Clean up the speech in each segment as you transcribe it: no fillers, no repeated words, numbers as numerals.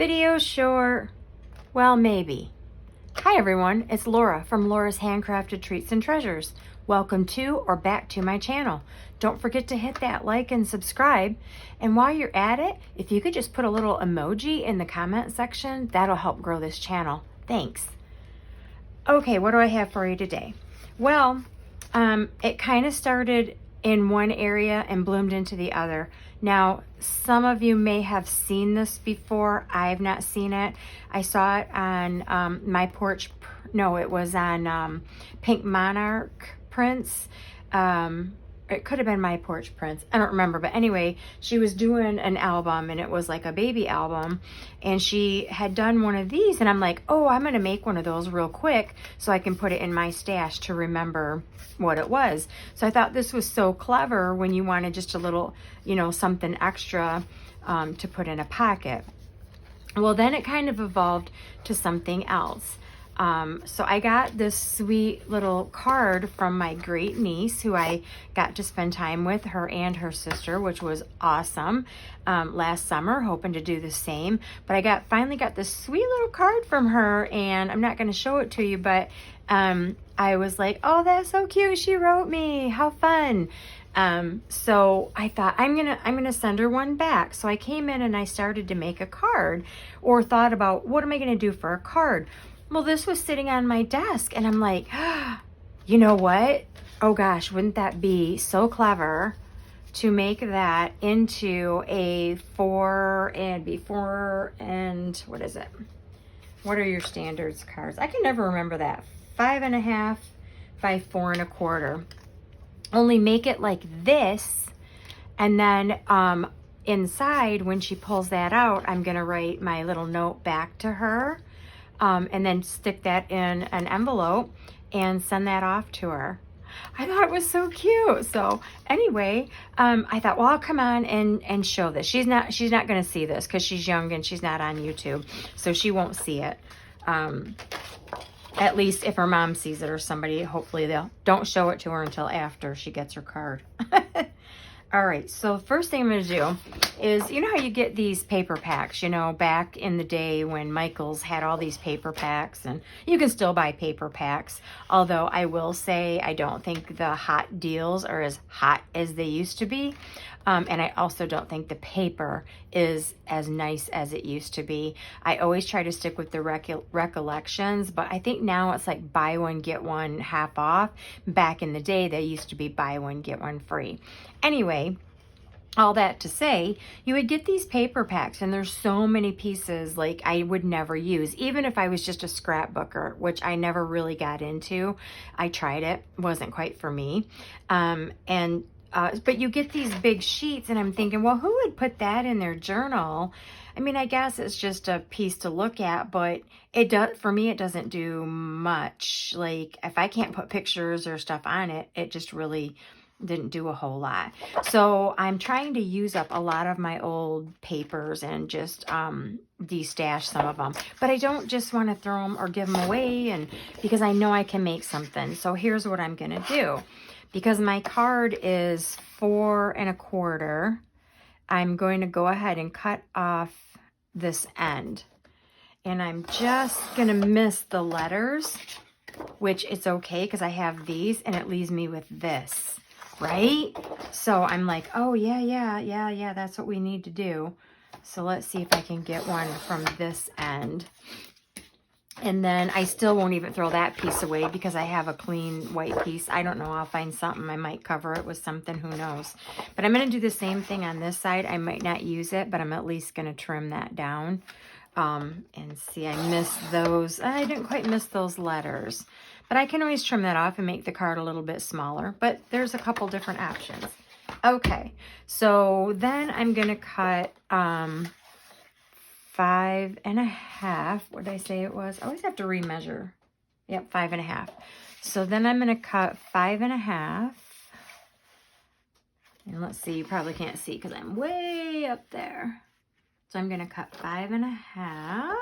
Video short. Well, maybe. Hi everyone, it's Laura from Laura's Handcrafted Treats and Treasures. Welcome to or back to my channel. Don't forget to hit that like and subscribe. And while you're at it, if you could just put a little emoji in the comment section, that'll help grow this channel. Thanks. Okay, what do I have for you today? Well, it kind of started in one area and bloomed into the other. Now, some of you may have seen this before. I've not seen it. I saw it on my porch. No, it was on Pink Monarch prints. It could have been my porch prints. I don't remember. But anyway, she was doing an album and it was like a baby album. And she had done one of these. And I'm like, oh, I'm going to make one of those real quick so I can put it in my stash to remember what it was. So I thought this was so clever when you wanted just a little, you know, something extra to put in a pocket. Well, then it kind of evolved to something else. So I got this sweet little card from my great niece who I got to spend time with, her and her sister, which was awesome, last summer, hoping to do the same. But I finally got this sweet little card from her, and I'm not going to show it to you, but I was like, oh, that's so cute. She wrote me. How fun. So I thought I'm gonna send her one back. So I came in and I started to make a card, or thought about what am I gonna do for a card. Well, this was sitting on my desk and I'm like, you know what? Oh gosh, wouldn't that be so clever to make that into a 4 and what is it? What are your standards cards? I can never remember that. 5.5 by 4 1/4. Only make it like this, and then inside, when she pulls that out, I'm gonna write my little note back to her, and then stick that in an envelope and send that off to her. I thought it was so cute. So anyway, I thought, well, I'll come on and show this. She's not gonna see this because she's young and she's not on YouTube, so she won't see it. At least if her mom sees it or somebody, hopefully don't show it to her until after she gets her card. All right, so first thing I'm going to do is, you know how you get these paper packs, you know, back in the day when Michael's had all these paper packs, and you can still buy paper packs, although I will say I don't think the hot deals are as hot as they used to be, and I also don't think the paper is as nice as it used to be. I always try to stick with the recollections, but I think now it's like buy one, get one half off. Back in the day, they used to be buy one, get one free. Anyway, all that to say, you would get these paper packs and there's so many pieces like I would never use, even if I was just a scrapbooker, which I never really got into. I tried it, wasn't quite for me. But you get these big sheets and I'm thinking, well, who would put that in their journal? I mean, I guess it's just a piece to look at, but for me, it doesn't do much. Like if I can't put pictures or stuff on it, it just really didn't do a whole lot. So I'm trying to use up a lot of my old papers and just destash some of them. But I don't just want to throw them or give them away, and because I know I can make something. So here's what I'm going to do. Because my card is 4 1/4, I'm going to go ahead and cut off this end. And I'm just going to miss the letters, which it's okay because I have these and it leaves me with this. Right? So I'm like, oh, yeah, that's what we need to do. So let's see if I can get one from this end. And then I still won't even throw that piece away because I have a clean white piece. I don't know. I'll find something. I might cover it with something. Who knows? But I'm going to do the same thing on this side. I might not use it, but I'm at least going to trim that down. And see, I missed those. I didn't quite miss those letters. But I can always trim that off and make the card a little bit smaller. But there's a couple different options. Okay, so then I'm going to cut 5.5. What did I say it was? I always have to remeasure. Yep, 5.5. So then I'm going to cut 5.5. And let's see, you probably can't see because I'm way up there. So I'm going to cut 5.5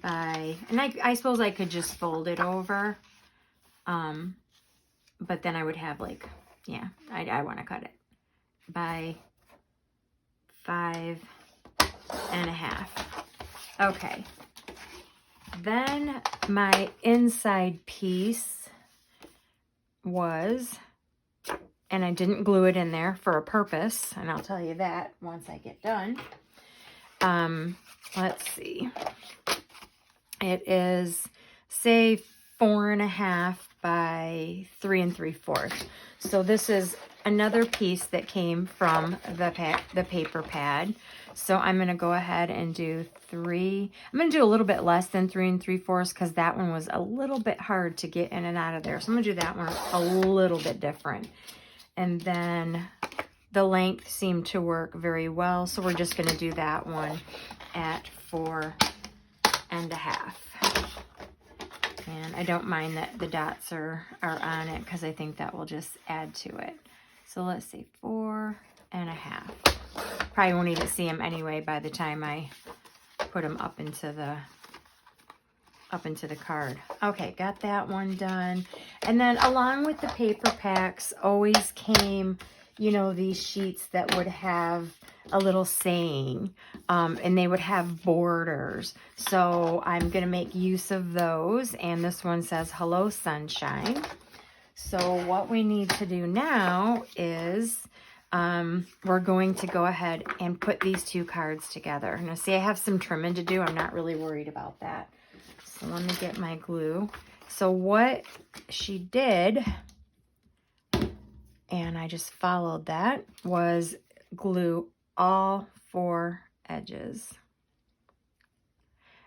by, and I suppose I could just fold it over. But then I would have like, I want to cut it by 5 and a half. Okay. Then my inside piece was, and I didn't glue it in there for a purpose, and I'll tell you that once I get done. Let's see. It is, say, 4.5 by 3 3/4. So this is another piece that came from the paper pad. So I'm going to go ahead and do 3. I'm going to do a little bit less than 3 3/4 because that one was a little bit hard to get in and out of there. So I'm going to do that one a little bit different. And then the length seemed to work very well. So we're just going to do that one at 4.5. And I don't mind that the dots are on it because I think that will just add to it. So let's see, 4.5. Probably won't even see them anyway by the time I put them up into the card. Okay, got that one done. And then along with the paper packs always came, you know, these sheets that would have a little saying, and they would have borders. So I'm going to make use of those. And this one says, "Hello, sunshine." So what we need to do now is we're going to go ahead and put these two cards together. Now, see, I have some trimming to do. I'm not really worried about that. So let me get my glue. So what she did, and I just followed that, was glue all 4 edges.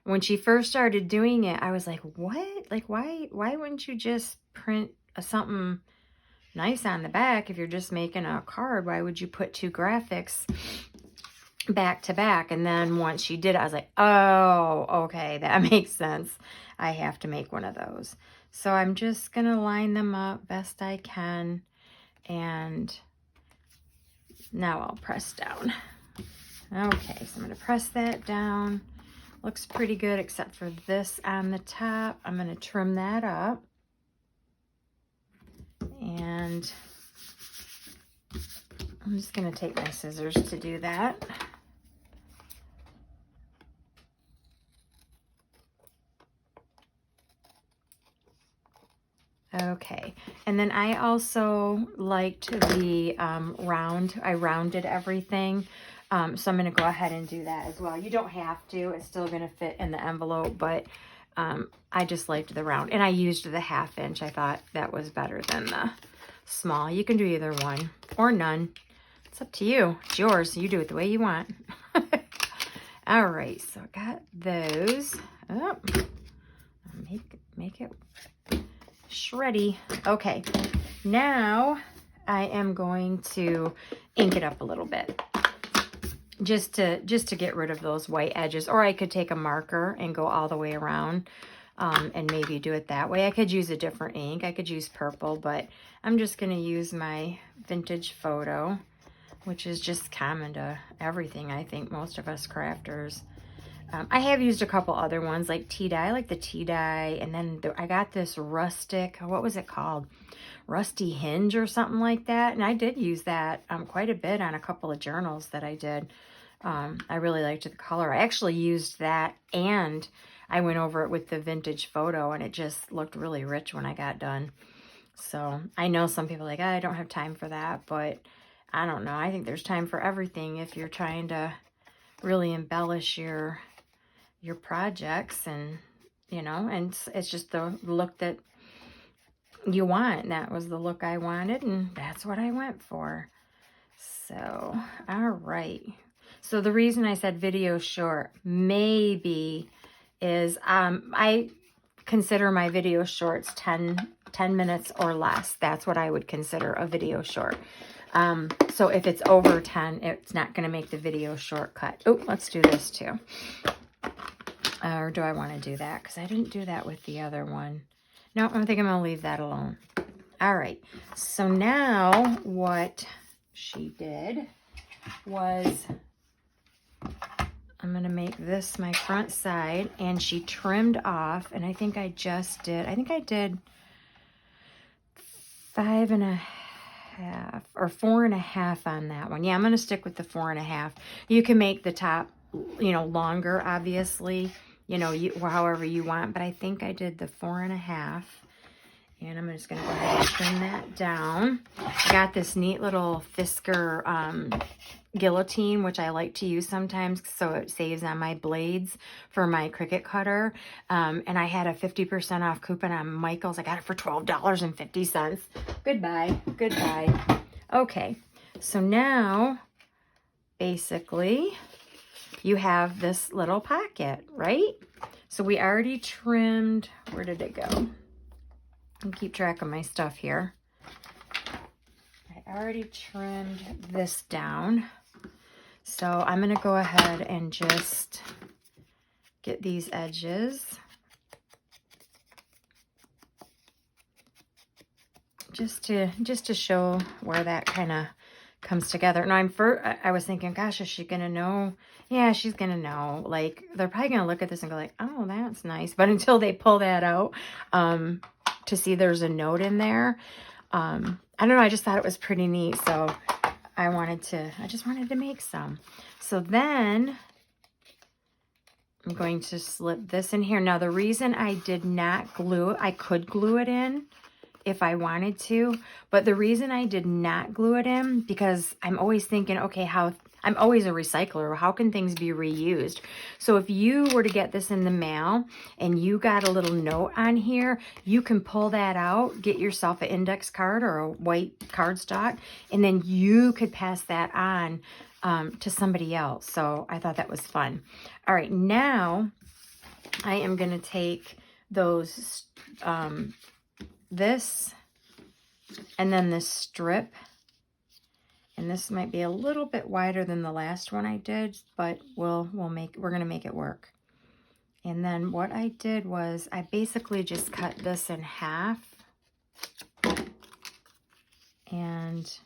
When she first started doing it, I was like, what? Like, why wouldn't you just print something nice on the back if you're just making a card? Why would you put 2 graphics back to back? And then once she did it, I was like, oh, okay, that makes sense. I have to make one of those. So I'm just going to line them up best I can. And now I'll press down. Okay, so I'm going to press that down. Looks pretty good except for this on the top. I'm going to trim that up. And I'm just going to take my scissors to do that. Okay, and then I also liked the round. I rounded everything. So I'm going to go ahead and do that as well. You don't have to. It's still going to fit in the envelope, but I just liked the round. And I used the 1/2 inch. I thought that was better than the small. You can do either one or none. It's up to you. It's yours. You do it the way you want. All right, so I got those. Oh, make it shreddy. Okay, now I am going to ink it up a little bit. Just to get rid of those white edges. Or I could take a marker and go all the way around and maybe do it that way. I could use a different ink. I could use purple, but I'm just going to use my Vintage Photo, which is just common to everything, I think, most of us crafters. I have used a couple other ones like tea dye. I like the tea dye. And then I got this rustic, what was it called? Rusty Hinge or something like that. And I did use that quite a bit on a couple of journals that I did. I really liked the color. I actually used that and I went over it with the Vintage Photo and it just looked really rich when I got done. So I know some people are like, I don't have time for that, but I don't know. I think there's time for everything if you're trying to really embellish your projects, and you know, and it's just the look that you want. And that was the look I wanted, and that's what I went for. So all right, so the reason I said video short maybe is I consider my video shorts 10 minutes or less. That's what I would consider a video short. So if it's over 10, it's not going to make the video shortcut. Oh, let's do this too. Or do I want to do that? Because I didn't do that with the other one. No, I think I'm going to leave that alone. All right. So now what she did was, I'm going to make this my front side, and she trimmed off, and I think I just did, I did 5.5 or 4.5 on that one. Yeah, I'm going to stick with the 4.5. You can make the top you know, longer, obviously, you know, however you want, but I think I did the 4.5. And I'm just going to go ahead and trim that down. I got this neat little Fisker guillotine, which I like to use sometimes so it saves on my blades for my Cricut cutter. And I had a 50% off coupon on Michael's. I got it for $12.50. Goodbye. Goodbye. Okay. So now, basically, you have this little pocket, right? So we already trimmed, where did it go? I'll keep track of my stuff here. I already trimmed this down. So I'm going to go ahead and just get these edges. Just to show where that kind of comes together. Now I was thinking, gosh, is she going to know? Yeah, she's going to know. Like, they're probably going to look at this and go like, oh, that's nice. But until they pull that out, to see there's a note in there. I don't know, I just thought it was pretty neat, so I just wanted to make some. So then I'm going to slip this in here. Now the reason I did not glue, I could glue it in if I wanted to, but the reason I did not glue it in, because I'm always thinking, okay, I'm always a recycler. How can things be reused? So if you were to get this in the mail and you got a little note on here, you can pull that out, get yourself an index card or a white cardstock, and then you could pass that on to somebody else. So I thought that was fun. All right, now I am going to take those, this and then this strip. And this might be a little bit wider than the last one I did, but we're going to make it work. And then what I did was I basically just cut this in half and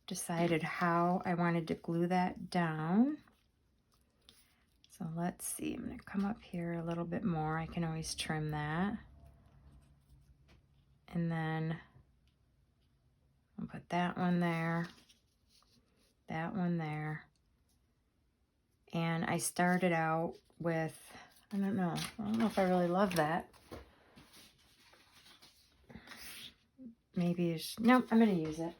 decided how I wanted to glue that down. So let's see, I'm going to come up here a little bit more. I can always trim that. And then I'll put that one there. That one there. And I started out with, I don't know if I really love that. Maybe nope, I'm going to use it.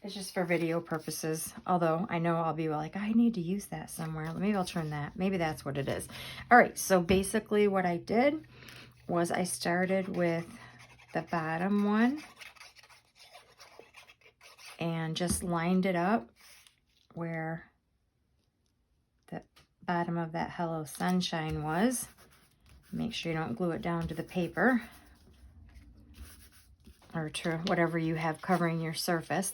It's just for video purposes. Although I know I'll be like, I need to use that somewhere. Maybe I'll trim that. Maybe that's what it is. All right, so basically what I did was I started with the bottom one and just lined it up where the bottom of that Hello Sunshine was. Make sure you don't glue it down to the paper or to whatever you have covering your surface.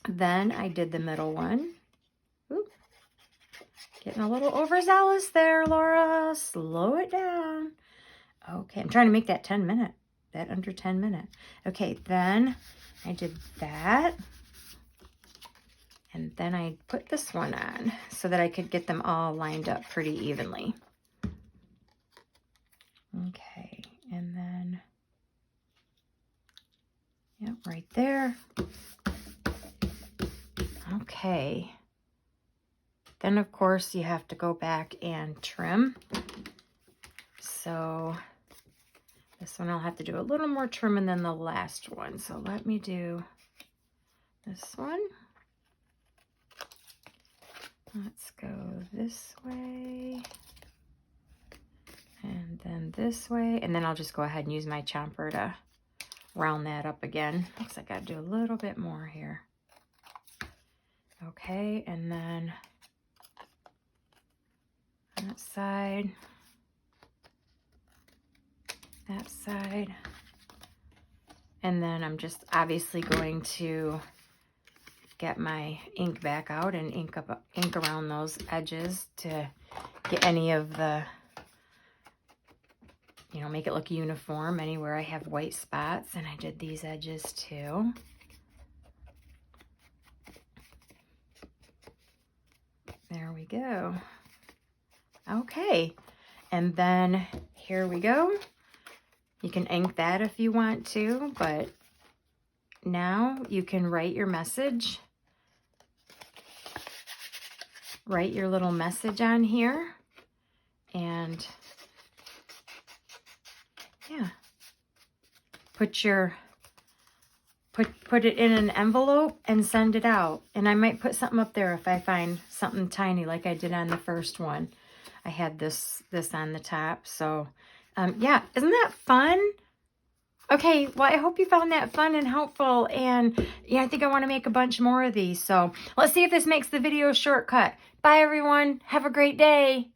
Then I did the middle one. Oop. Getting a little overzealous there, Laura. Slow it down. Okay, I'm trying to make that 10-minute, that under 10-minute. Okay, then I did that. And then I put this one on so that I could get them all lined up pretty evenly. Okay, and then, yep, right there. Okay. Then, of course, you have to go back and trim. So this one I'll have to do a little more trimming than the last one. So let me do this one. Let's go this way, and then this way, and then I'll just go ahead and use my chomper to round that up again. Looks like I gotta do a little bit more here. Okay, and then that side, and then I'm just obviously going to get my ink back out and ink around those edges to get any of the, you know, make it look uniform anywhere I have white spots. And I did these edges too. There we go. Okay, and then here we go. You can ink that if you want to, but now you can write your message write your little message on here. And yeah, put it in an envelope and send it out. And I might put something up there if I find something tiny like I did on the first one. I had this on the top. So yeah, isn't that fun? Okay, well, I hope you found that fun and helpful. And yeah, I think I want to make a bunch more of these. So let's see if this makes the video shortcut. Bye, everyone. Have a great day.